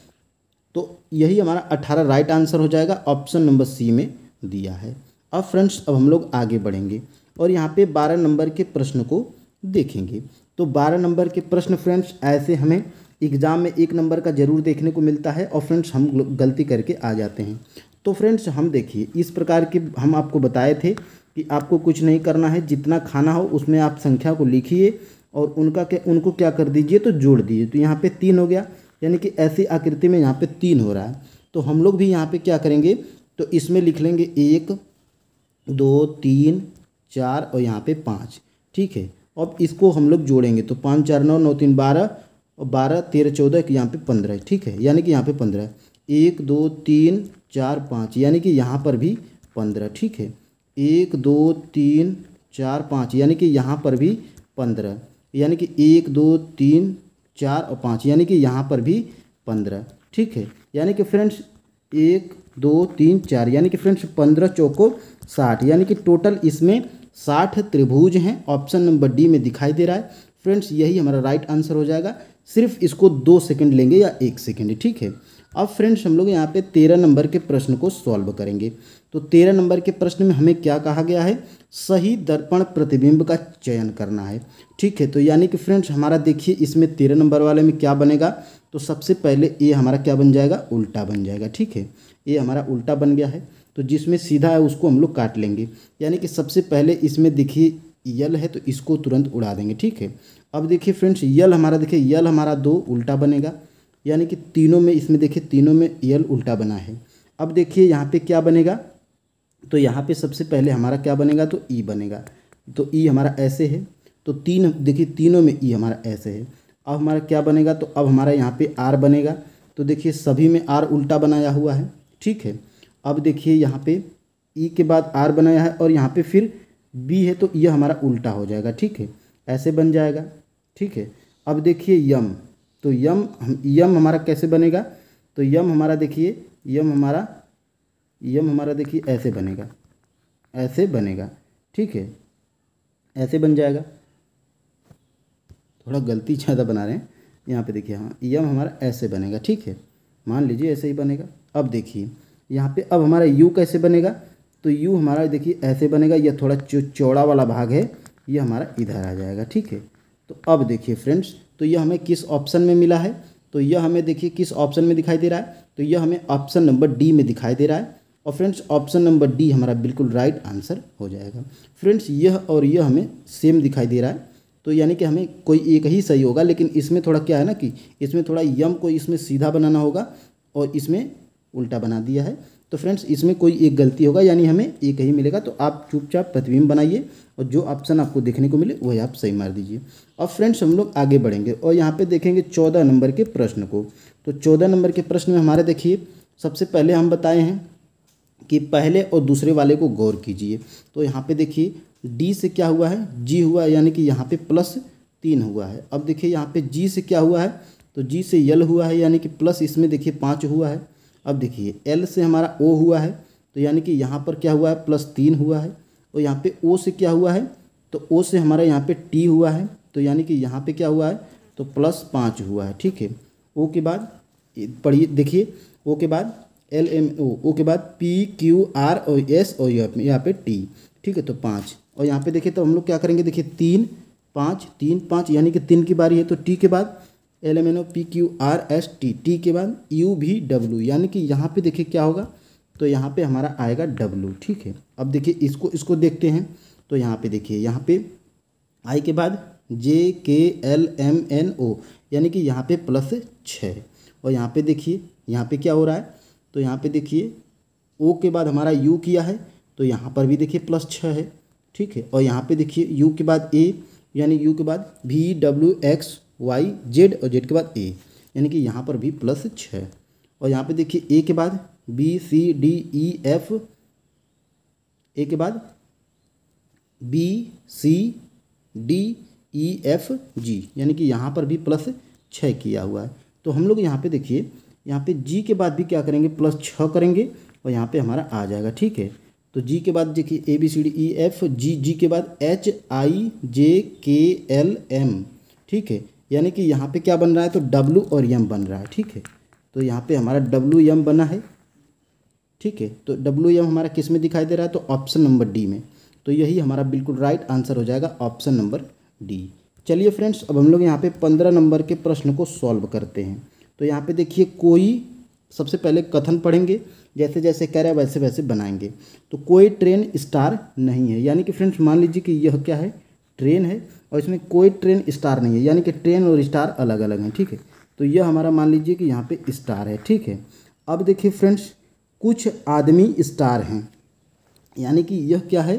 तो यही हमारा 18 राइट आंसर हो जाएगा, ऑप्शन नंबर सी में दिया है। अब फ्रेंड्स अब हम लोग आगे बढ़ेंगे और यहाँ पे 12 नंबर के प्रश्न को देखेंगे। तो 12 नंबर के प्रश्न फ्रेंड्स ऐसे हमें एग्ज़ाम में 1 नंबर का ज़रूर देखने को मिलता है, और फ्रेंड्स हम गलती करके आ जाते हैं। तो फ्रेंड्स हम देखिए इस प्रकार के हम आपको बताए थे कि आपको कुछ नहीं करना है, जितना खाना हो उसमें आप संख्या को लिखिए और उनको क्या कर दीजिए, तो जोड़ दीजिए। तो यहाँ पे 3 हो गया, यानी कि ऐसी आकृति में यहाँ पे 3 हो रहा है। तो हम लोग भी यहाँ पे क्या करेंगे, तो इसमें लिख लेंगे 1 2 3 4 और यहाँ पे 5, ठीक है। अब इसको हम लोग जोड़ेंगे, तो 5 4 9 9 3 12 और 12 13 14 यहाँ पे 15, ठीक है, यानी कि यहाँ पे 15, 1 2 3 4 5, यानी कि यहाँ पर भी 15, ठीक है, 1 2 3 4 5, यानी कि यहाँ पर भी 15, यानी कि 1 2 3 4 और 5, यानी कि यहाँ पर भी 15, ठीक है। यानी कि फ्रेंड्स 1 2 3 4, यानी कि फ्रेंड्स 15 चौको 60, यानी कि टोटल इसमें 60 त्रिभुज हैं, ऑप्शन नंबर डी में दिखाई दे रहा है। फ्रेंड्स यही हमारा राइट आंसर हो जाएगा, सिर्फ इसको 2 सेकंड लेंगे या 1 सेकंड, ठीक है। अब फ्रेंड्स हम लोग यहाँ पे 13 नंबर के प्रश्न को सॉल्व करेंगे। तो 13 नंबर के प्रश्न में हमें क्या कहा गया है, सही दर्पण प्रतिबिंब का चयन करना है, ठीक है। तो यानी कि फ्रेंड्स हमारा देखिए इसमें 13 नंबर वाले में क्या बनेगा, तो सबसे पहले ये हमारा क्या बन जाएगा, उल्टा बन जाएगा, ठीक है। ये हमारा उल्टा बन गया है, तो जिसमें सीधा है उसको हम लोग काट लेंगे, यानी कि सबसे पहले इसमें देखिए यल है तो इसको तुरंत उड़ा देंगे, ठीक है। अब देखिए फ्रेंड्स यल हमारा देखिए यल हमारा 2 उल्टा बनेगा, यानी कि तीनों में इसमें देखिए तीनों में यल उल्टा बना है। अब देखिए यहाँ पे क्या बनेगा, तो यहाँ पे सबसे पहले हमारा क्या बनेगा, तो ई बनेगा, तो ई हमारा ऐसे है, तो 3 देखिए तीनों में ई हमारा ऐसे है। अब हमारा क्या बनेगा, तो अब हमारा यहाँ पे आर बनेगा, तो देखिए सभी में आर उल्टा बनाया हुआ है, ठीक है। अब देखिए यहाँ पे ई के बाद आर बनाया है और यहाँ पे फिर बी है, तो यह हमारा उल्टा हो जाएगा, ठीक है, ऐसे बन जाएगा, ठीक है। अब देखिए यम, तो यम हमारा कैसे बनेगा, तो यम हमारा देखिए यम हमारा देखिए ऐसे बनेगा, ठीक है, ऐसे बन जाएगा। थोड़ा गलती ज़्यादा बना रहे हैं यहाँ पे, देखिए हाँ यम हमारा ऐसे बनेगा, ठीक है, मान लीजिए ऐसे ही बनेगा। अब देखिए यहाँ पे अब हमारा यू कैसे बनेगा, तो यू हमारा देखिए ऐसे बनेगा, यह थोड़ा चौड़ा वाला भाग है, ये हमारा इधर आ जाएगा, ठीक है। तो अब देखिए फ्रेंड्स, तो यह हमें किस ऑप्शन में मिला है, तो यह हमें देखिए किस ऑप्शन में दिखाई दे रहा है, तो यह हमें ऑप्शन नंबर डी में दिखाई दे रहा है। और फ्रेंड्स ऑप्शन नंबर डी हमारा बिल्कुल राइट आंसर हो जाएगा। फ्रेंड्स यह और यह हमें सेम दिखाई दे रहा है, तो यानी कि हमें कोई एक ही सही होगा, लेकिन इसमें थोड़ा क्या है ना कि इसमें थोड़ा यम को इसमें सीधा बनाना होगा और इसमें उल्टा बना दिया है। तो फ्रेंड्स इसमें कोई एक गलती होगा, यानी हमें एक ही मिलेगा। तो आप चुपचाप प्रतिबिंब बनाइए और जो ऑप्शन आपको देखने को मिले वही आप सही मार दीजिए। अब फ्रेंड्स हम लोग आगे बढ़ेंगे और यहाँ पे देखेंगे 14 नंबर के प्रश्न को। तो 14 नंबर के प्रश्न में हमारे देखिए सबसे पहले हम बताए हैं कि पहले और दूसरे वाले को गौर कीजिए। तो यहाँ पे देखिए डी से क्या हुआ है, जी हुआ है, यानी कि यहाँ पे +3 हुआ है। अब देखिए यहाँ पे जी से क्या हुआ है, तो जी से यल हुआ है, यानी कि प्लस इसमें देखिए 5 हुआ है। अब देखिए एल से हमारा ओ हुआ है, तो यानी कि यहाँ पर क्या हुआ है, +3 हुआ है। और यहाँ पे ओ से क्या हुआ है, तो ओ से हमारा यहाँ पे टी हुआ है, तो यानी कि यहाँ पे क्या हुआ है, तो +5 हुआ है। ठीक है, ओ के बाद पढ़िए देखिए, ओ के बाद एल एम ओ के बाद पी क्यू आर और एस और यहाँ पे टी। ठीक है, तो 5। और यहाँ पे देखिए तो हम लोग क्या करेंगे, देखिए 3 5 3 5, यानी कि 3 की बारी है। तो टी के बाद L M N O P Q R S T, T के बाद यू भी डब्ल्यू, यानी कि यहाँ पे देखिए क्या होगा, तो यहाँ पे हमारा आएगा डब्ल्यू। ठीक है, अब देखिए इसको देखते हैं। तो यहाँ पे देखिए यहाँ पे आई के बाद जे के एल एम एन ओ, यानी कि यहाँ पे +6। और यहाँ पे देखिए यहाँ पे क्या हो रहा है, तो यहाँ पे देखिए ओ के बाद हमारा यू किया है, तो यहाँ पर भी देखिए +6 है। ठीक है, और यहाँ पे देखिए यू के बाद ए, यानी यू के बाद V W X Y Z और जेड के बाद ए, यानी कि यहाँ पर भी +6। और यहाँ पे देखिए ए के बाद B C D E F, A के बाद B C D E F G, यानी कि यहाँ पर भी +6 किया हुआ है। तो हम लोग यहाँ पे देखिए यहाँ पे जी के बाद भी क्या करेंगे, +6 करेंगे और यहाँ पे हमारा आ जाएगा। ठीक है, तो जी के बाद देखिए A B C D E F G, G के बाद एच आई जे के एल एम। ठीक है, यानी कि यहाँ पे क्या बन रहा है, तो डब्ल्यू और एम बन रहा है। ठीक है, तो यहाँ पे हमारा डब्ल्यू एम बना है। ठीक है, तो डब्ल्यू एम हमारा किस में दिखाई दे रहा है, तो ऑप्शन नंबर डी में। तो यही हमारा बिल्कुल राइट आंसर हो जाएगा, ऑप्शन नंबर डी। चलिए फ्रेंड्स, अब हम लोग यहाँ पे 15 नंबर के प्रश्न को सॉल्व करते हैं। तो यहाँ पे देखिए कोई सबसे पहले कथन पढ़ेंगे, जैसे जैसे कह रहा है वैसे वैसे बनाएंगे। तो कोई ट्रेन स्टार नहीं है, यानी कि फ्रेंड्स मान लीजिए कि यह क्या है, ट्रेन है और इसमें कोई ट्रेन स्टार नहीं है, यानी कि ट्रेन और स्टार अलग अलग हैं। ठीक है, तो यह हमारा मान लीजिए कि यहाँ पे स्टार है। ठीक है, अब देखिए फ्रेंड्स कुछ आदमी स्टार हैं, यानी कि यह क्या है,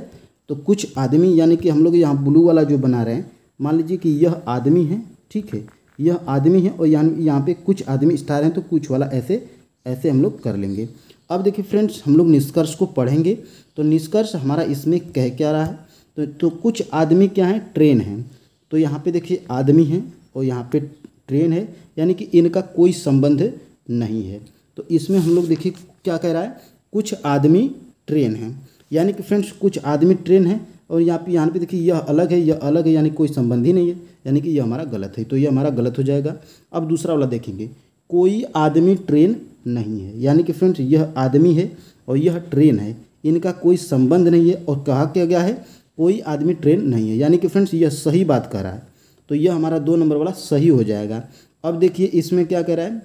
तो कुछ आदमी, यानी कि हम लोग यहाँ ब्लू वाला जो बना रहे हैं, मान लीजिए कि यह आदमी है। ठीक है, यह आदमी है और यहाँ पे कुछ आदमी स्टार हैं, तो कुछ वाला ऐसे ऐसे हम लोग कर लेंगे। अब देखिए फ्रेंड्स हम लोग निष्कर्ष को पढ़ेंगे। तो निष्कर्ष हमारा इसमें कह क्या रहा है, तो कुछ आदमी क्या हैं, ट्रेन हैं। तो यहाँ पे देखिए आदमी हैं और यहाँ पे ट्रेन है, यानी कि इनका कोई संबंध नहीं है। तो इसमें हम लोग देखिए क्या कह रहा है, कुछ आदमी ट्रेन हैं, यानी कि फ्रेंड्स कुछ आदमी ट्रेन हैं और यहाँ पे देखिए यह अलग है, यह अलग है, यानी कोई संबंध ही नहीं है, यानी कि यह हमारा गलत है। तो यह हमारा गलत हो जाएगा। अब दूसरा वाला देखेंगे, कोई आदमी ट्रेन नहीं है, यानी कि फ्रेंड्स यह आदमी है और यह ट्रेन है, इनका कोई संबंध नहीं है। और कहा क्या गया है, कोई आदमी ट्रेन नहीं है, यानी कि फ्रेंड्स यह सही बात कह रहा है। तो यह हमारा 2 नंबर वाला सही हो जाएगा। अब देखिए इसमें क्या कह रहा है,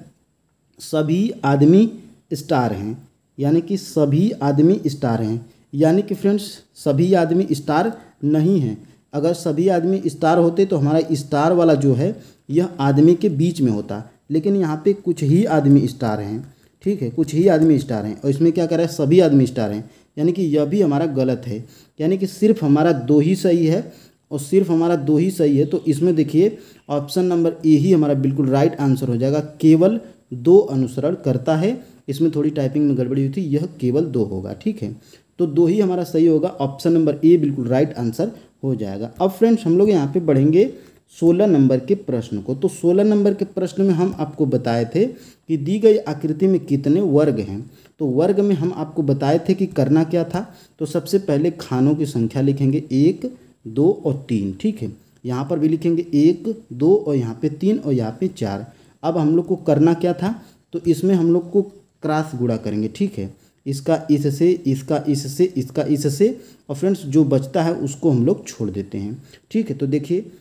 सभी आदमी स्टार हैं, यानी कि सभी आदमी स्टार हैं, यानी कि फ्रेंड्स सभी आदमी स्टार नहीं हैं। अगर सभी आदमी स्टार होते तो हमारा स्टार वाला जो है यह आदमी के बीच में होता, लेकिन यहाँ पे कुछ ही आदमी स्टार हैं। ठीक है, कुछ ही आदमी स्टार हैं और इसमें क्या कर रहा है, सभी आदमी स्टार हैं, यानी कि यह भी हमारा गलत है, यानी कि सिर्फ हमारा 2 ही सही है और सिर्फ हमारा 2 ही सही है। तो इसमें देखिए ऑप्शन नंबर ए ही हमारा बिल्कुल राइट आंसर हो जाएगा, केवल 2 अनुसरण करता है। इसमें थोड़ी टाइपिंग में गड़बड़ी हुई थी, यह केवल 2 होगा। ठीक है, तो 2 ही हमारा सही होगा, ऑप्शन नंबर ए बिल्कुल राइट आंसर हो जाएगा। अब फ्रेंड्स हम लोग यहाँ पे बढ़ेंगे 16 नंबर के प्रश्न को। तो 16 नंबर के प्रश्न में हम आपको बताए थे कि दी गई आकृति में कितने वर्ग हैं। तो वर्ग में हम आपको बताए थे कि करना क्या था। तो सबसे पहले खानों की संख्या लिखेंगे 1 2 और 3। ठीक है, यहाँ पर भी लिखेंगे 1 2 और यहाँ पे 3 और यहाँ पे 4। अब हम लोग को करना क्या था, तो इसमें हम लोग को क्रॉस गुणा करेंगे। ठीक है, इसका इससे, इसका इससे, इसका इससे, और फ्रेंड्स जो बचता है उसको हम लोग छोड़ देते हैं। ठीक है, तो देखिए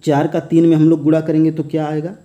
4 का 3 में हम लोग गुणा करेंगे तो क्या आएगा,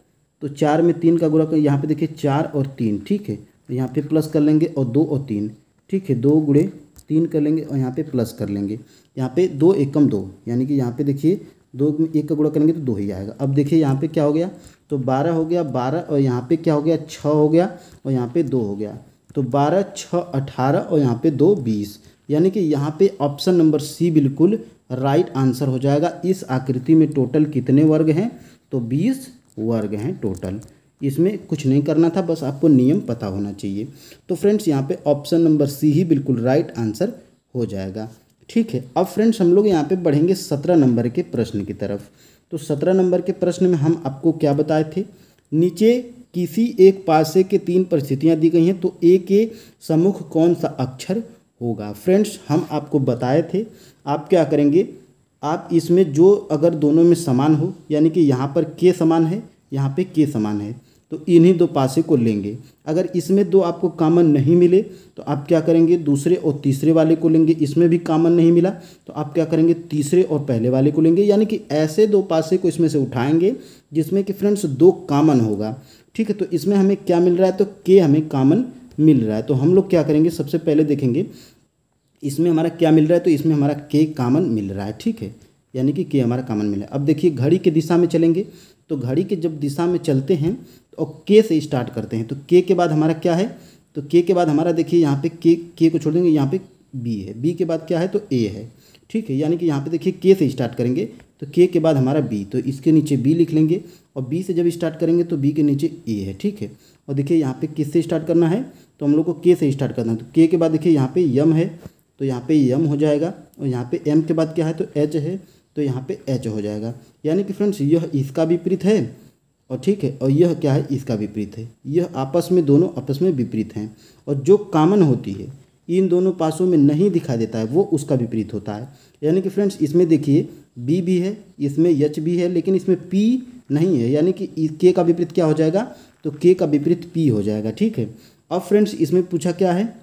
तो 4 में 3 का गुणा करेंगे, यहाँ पे देखिए 4 और 3। ठीक है, तो यहाँ पे प्लस कर लेंगे और 2 और 3, ठीक है, 2 गुणे 3 कर लेंगे और यहाँ पे प्लस कर लेंगे। यहाँ पे 2 एकम 2, यानी कि यहाँ पे देखिए 2 में 1 का गुणा करेंगे तो 2 ही आएगा। अब देखिए यहाँ पे क्या हो गया, तो 12 हो गया, 12 और यहाँ पे क्या हो गया 6 हो गया और यहाँ पे 2 हो गया, तो 12 6 18 और यहाँ पे 2 20, यानी कि यहाँ पे ऑप्शन नंबर सी बिल्कुल राइट आंसर हो जाएगा। इस आकृति में टोटल कितने वर्ग हैं, तो 20 वर्ग हैं टोटल। इसमें कुछ नहीं करना था, बस आपको नियम पता होना चाहिए। तो फ्रेंड्स यहाँ पे ऑप्शन नंबर सी ही बिल्कुल राइट आंसर हो जाएगा। ठीक है, अब फ्रेंड्स हम लोग यहाँ पे बढ़ेंगे 17 नंबर के प्रश्न की तरफ। तो 17 नंबर के प्रश्न में हम आपको क्या बताए थे, नीचे किसी एक पासे के 3 परिस्थितियाँ दी गई हैं, तो ए के सम्मुख कौन सा अक्षर होगा। फ्रेंड्स हम आपको बताए थे, आप क्या करेंगे, आप इसमें जो अगर दोनों में समान हो, यानी कि यहाँ पर के समान है, यहाँ पे के समान है, तो इन्हीं 2 पासे को लेंगे। अगर इसमें 2 आपको कॉमन नहीं मिले तो आप क्या करेंगे, दूसरे और तीसरे वाले को लेंगे। इसमें भी कॉमन नहीं मिला तो आप क्या करेंगे, तीसरे और पहले वाले को लेंगे। यानी कि ऐसे 2 पासे को इसमें से उठाएंगे जिसमें कि फ्रेंड्स 2 कॉमन होगा। ठीक है, तो इसमें हमें क्या मिल रहा है, तो के हमें कॉमन मिल रहा है। तो हम लोग क्या करेंगे, सबसे पहले देखेंगे इसमें हमारा क्या मिल रहा है, तो इसमें हमारा के कॉमन मिल रहा है। ठीक है, यानी कि के हमारा कॉमन मिला है। अब देखिए घड़ी के दिशा में चलेंगे, तो घड़ी के जब दिशा में चलते हैं तो के से स्टार्ट करते हैं, तो के बाद हमारा क्या है, तो के बाद हमारा देखिए यहाँ पे के को छोड़ देंगे, यहाँ पे बी है, बी के बाद क्या है, तो ए है। ठीक है, यानी कि यहाँ पे देखिए के से स्टार्ट करेंगे तो के बाद हमारा बी, तो इसके नीचे बी लिख लेंगे, और बी से जब स्टार्ट करेंगे तो बी के नीचे ए है। ठीक है, और देखिए यहाँ पे किससे स्टार्ट करना है, तो हम लोग को के से स्टार्ट करना है, तो के बाद देखिए यहाँ पे यम है, तो यहाँ पे यम हो जाएगा, और यहाँ पे एम के बाद क्या है, तो एच है, तो यहाँ पे एच हो जाएगा। यानी कि फ्रेंड्स यह इसका विपरीत है, और ठीक है, और यह क्या है, इसका विपरीत है। यह आपस में दोनों आपस में विपरीत हैं, और जो कॉमन होती है इन दोनों पासों में नहीं दिखाई देता है वो उसका विपरीत होता है। यानी कि फ्रेंड्स इसमें देखिए बी भी है, इसमें एच भी है, लेकिन इसमें पी नहीं है, यानी कि के का विपरीत क्या हो जाएगा, तो के का विपरीत पी हो जाएगा। ठीक है, अब फ्रेंड्स इसमें पूछा क्या है,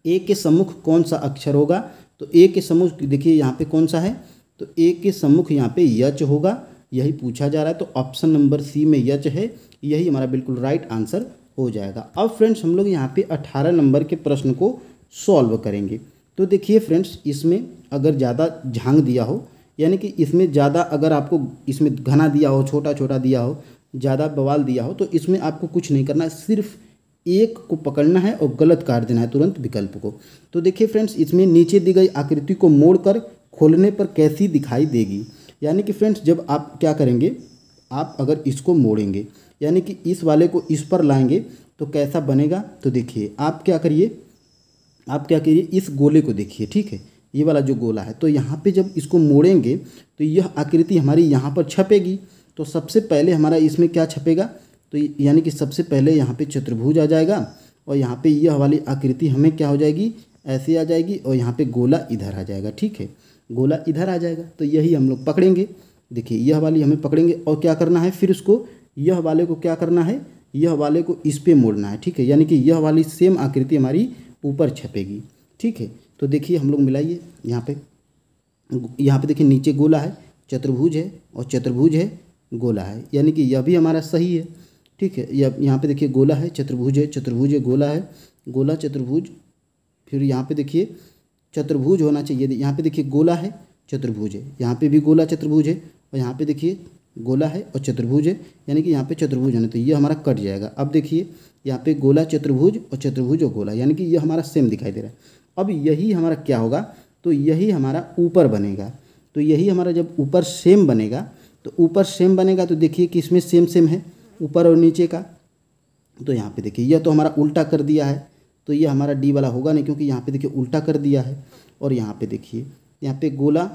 ए के सम्मुख कौन सा अक्षर होगा, तो ए के सम्मुख देखिए यहाँ पे कौन सा है, तो ए के सम्मुख यहाँ पे यच होगा, यही पूछा जा रहा है। तो ऑप्शन नंबर सी में यच है, यही हमारा बिल्कुल राइट आंसर हो जाएगा। अब फ्रेंड्स हम लोग यहाँ पे 18 नंबर के प्रश्न को सॉल्व करेंगे। तो देखिए फ्रेंड्स इसमें अगर ज़्यादा झांग दिया हो, यानी कि इसमें ज़्यादा अगर आपको इसमें घना दिया हो, छोटा छोटा दिया हो, ज़्यादा बवाल दिया हो, तो इसमें आपको कुछ नहीं करना है, सिर्फ एक को पकड़ना है और गलत काट देना है तुरंत विकल्प को। तो देखिए फ्रेंड्स इसमें नीचे दी गई आकृति को मोड़कर खोलने पर कैसी दिखाई देगी। यानी कि फ्रेंड्स जब आप क्या करेंगे, आप अगर इसको मोड़ेंगे यानी कि इस वाले को इस पर लाएंगे तो कैसा बनेगा। तो देखिए आप क्या करिए, इस गोले को देखिए। ठीक है, ये वाला जो गोला है, तो यहाँ पे जब इसको मोड़ेंगे तो यह आकृति हमारी यहाँ पर छपेगी। तो सबसे पहले हमारा इसमें क्या छपेगा, तो यानी कि सबसे पहले यहाँ पे चतुर्भुज आ जाएगा, और यहाँ पे यह वाली आकृति हमें क्या हो जाएगी, ऐसे आ जाएगी, और यहाँ पे गोला इधर आ जाएगा। ठीक है, गोला इधर आ जाएगा, तो यही हम लोग पकड़ेंगे। देखिए यह वाली हमें पकड़ेंगे, और क्या करना है, फिर उसको यह वाले को क्या करना है, यह वाले को इस पे मोड़ना है। ठीक है, यानी कि यह वाली सेम आकृति हमारी ऊपर छपेगी। ठीक है, तो देखिए हम लोग मिलाइए, यहाँ पे देखिए नीचे गोला है, चतुर्भुज है, और चतुर्भुज है, गोला है, यानी कि यह भी हमारा सही है। ठीक है, यहाँ पे देखिए गोला है, चतुर्भुज है, चतुर्भुज है, गोला है, गोला चतुर्भुज, फिर यहाँ पे देखिए चतुर्भुज होना चाहिए। यहाँ पे देखिए गोला है, चतुर्भुज है, यहाँ पे भी गोला चतुर्भुज है, और यहाँ पे देखिए गोला है और चतुर्भुज है, यानी कि यहाँ पे चतुर्भुज होना, तो ये हमारा कट जाएगा। अब देखिए यहाँ पे गोला चतुर्भुज और गोला, यानी कि ये हमारा सेम दिखाई दे रहा है। अब यही हमारा क्या होगा, तो यही हमारा ऊपर बनेगा। तो यही हमारा जब ऊपर सेम बनेगा, तो ऊपर सेम बनेगा तो देखिए कि इसमें सेम सेम है ऊपर और नीचे का। तो यहाँ पे देखिए यह तो हमारा उल्टा कर दिया है, तो ये हमारा डी वाला होगा नहीं, क्योंकि यहाँ पे देखिए उल्टा कर दिया है। और यहाँ पे देखिए, यहाँ पे गोला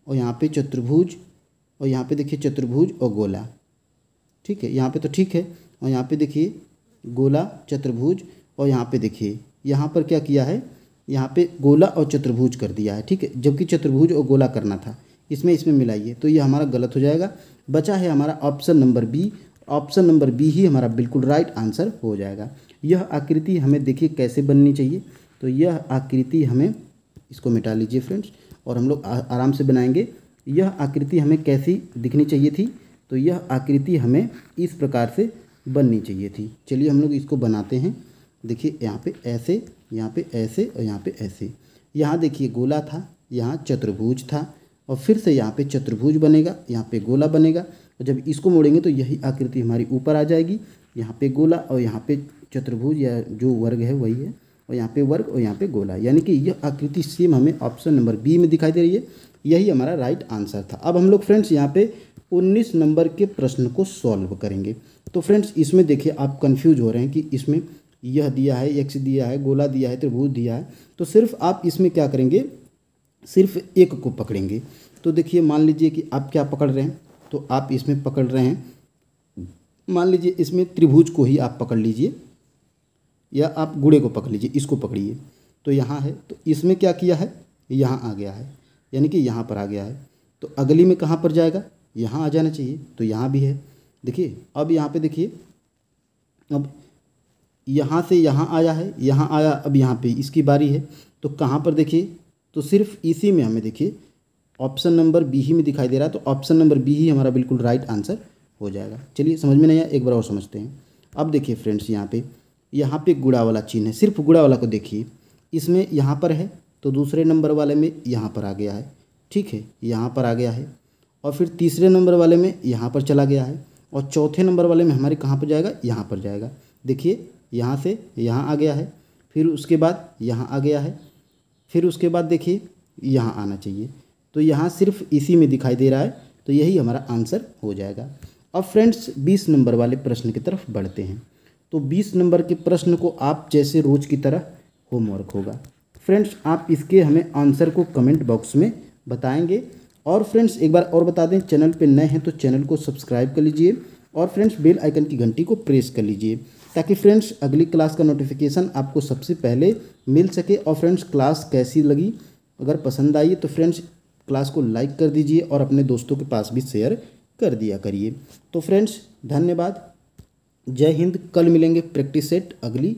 और यहाँ पे चतुर्भुज, और यहाँ पे देखिए चतुर्भुज और गोला। ठीक है, यहाँ पे तो ठीक है, और यहाँ पे देखिए गोला चतुर्भुज, और यहाँ पे देखिए यहाँ पर क्या किया है, यहाँ पे गोला और चतुर्भुज कर दिया है। ठीक है, जबकि चतुर्भुज और गोला करना था, इसमें मिलाइए, तो ये हमारा गलत हो जाएगा। बचा है हमारा option number B. Option number B ही हमारा बिल्कुल राइट आंसर हो जाएगा। यह आकृति हमें देखिए कैसे बननी चाहिए, तो यह आकृति हमें, इसको मिटा लीजिए फ्रेंड्स, और हम लोग आराम से बनाएंगे। यह आकृति हमें कैसी दिखनी चाहिए थी, तो यह आकृति हमें इस प्रकार से बननी चाहिए थी। चलिए हम लोग इसको बनाते हैं। देखिए यहाँ पे ऐसे, यहाँ पे ऐसे और यहाँ पे ऐसे। यहाँ देखिए गोला था, यहाँ चतुर्भुज था और फिर से यहाँ पे चतुर्भुज बनेगा, यहाँ पे गोला बनेगा और जब इसको मोड़ेंगे तो यही आकृति हमारी ऊपर आ जाएगी। यहाँ पे गोला और यहाँ पे चतुर्भुज या जो वर्ग है वही है और यहाँ पे वर्ग और यहाँ पे गोला, यानी कि यह आकृति सेम हमें ऑप्शन नंबर बी में दिखाई दे रही है। यही हमारा राइट आंसर था। अब हम लोग फ्रेंड्स यहाँ पे 19 नंबर के प्रश्न को सॉल्व करेंगे। तो फ्रेंड्स इसमें देखिए आप कंफ्यूज हो रहे हैं कि इसमें यह दिया है, एक्स दिया है, गोला दिया है, त्रिभुज दिया है, तो सिर्फ आप इसमें क्या करेंगे, सिर्फ एक को पकड़ेंगे। तो देखिए मान लीजिए कि आप क्या पकड़ रहे हैं, तो आप इसमें पकड़ रहे हैं, मान लीजिए इसमें त्रिभुज को ही आप पकड़ लीजिए या आप गुणे को पकड़ लीजिए, इसको पकड़िए। तो यहाँ है, तो इसमें क्या किया है, यहाँ आ गया है, यानी कि यहाँ पर आ गया है। तो अगली में कहाँ पर जाएगा, यहाँ आ जाना चाहिए, तो यहाँ भी है। देखिए अब यहाँ पे देखिए, अब यहाँ से यहाँ आया है, यहाँ आया, अब यहाँ पे इसकी बारी है, तो कहाँ पर देखिए, तो सिर्फ इसी में हमें देखिए ऑप्शन नंबर बी ही में दिखाई दे रहा है। तो ऑप्शन नंबर बी ही हमारा बिल्कुल राइट आंसर हो जाएगा। चलिए समझ में नहीं आया, एक बार और समझते हैं। अब देखिए फ्रेंड्स यहाँ पे गुणा वाला चिन्ह है, सिर्फ गुणा वाला को देखिए, इसमें यहाँ पर है तो दूसरे नंबर वाले में यहाँ पर आ गया है, ठीक है, यहाँ पर आ गया है और फिर तीसरे नंबर वाले में यहाँ पर चला गया है और चौथे नंबर वाले में हमारे कहाँ पर जाएगा, यहाँ पर जाएगा। देखिए यहाँ से यहाँ आ गया है, फिर उसके बाद यहाँ आ गया है, फिर उसके बाद देखिए यहाँ आना चाहिए। तो यहाँ सिर्फ इसी में दिखाई दे रहा है, तो यही हमारा आंसर हो जाएगा। अब फ्रेंड्स 20 नंबर वाले प्रश्न की तरफ बढ़ते हैं। तो 20 नंबर के प्रश्न को आप जैसे रोज की तरह होमवर्क होगा। फ्रेंड्स आप इसके हमें आंसर को कमेंट बॉक्स में बताएंगे। और फ्रेंड्स एक बार और बता दें, चैनल पे नए हैं तो चैनल को सब्सक्राइब कर लीजिए और फ्रेंड्स बेल आइकन की घंटी को प्रेस कर लीजिए, ताकि फ्रेंड्स अगली क्लास का नोटिफिकेशन आपको सबसे पहले मिल सके। और फ्रेंड्स क्लास कैसी लगी, अगर पसंद आई तो फ्रेंड्स क्लास को लाइक कर दीजिए और अपने दोस्तों के पास भी शेयर कर दिया करिए। तो फ्रेंड्स धन्यवाद, जय हिंद। कल मिलेंगे प्रैक्टिस सेट अगली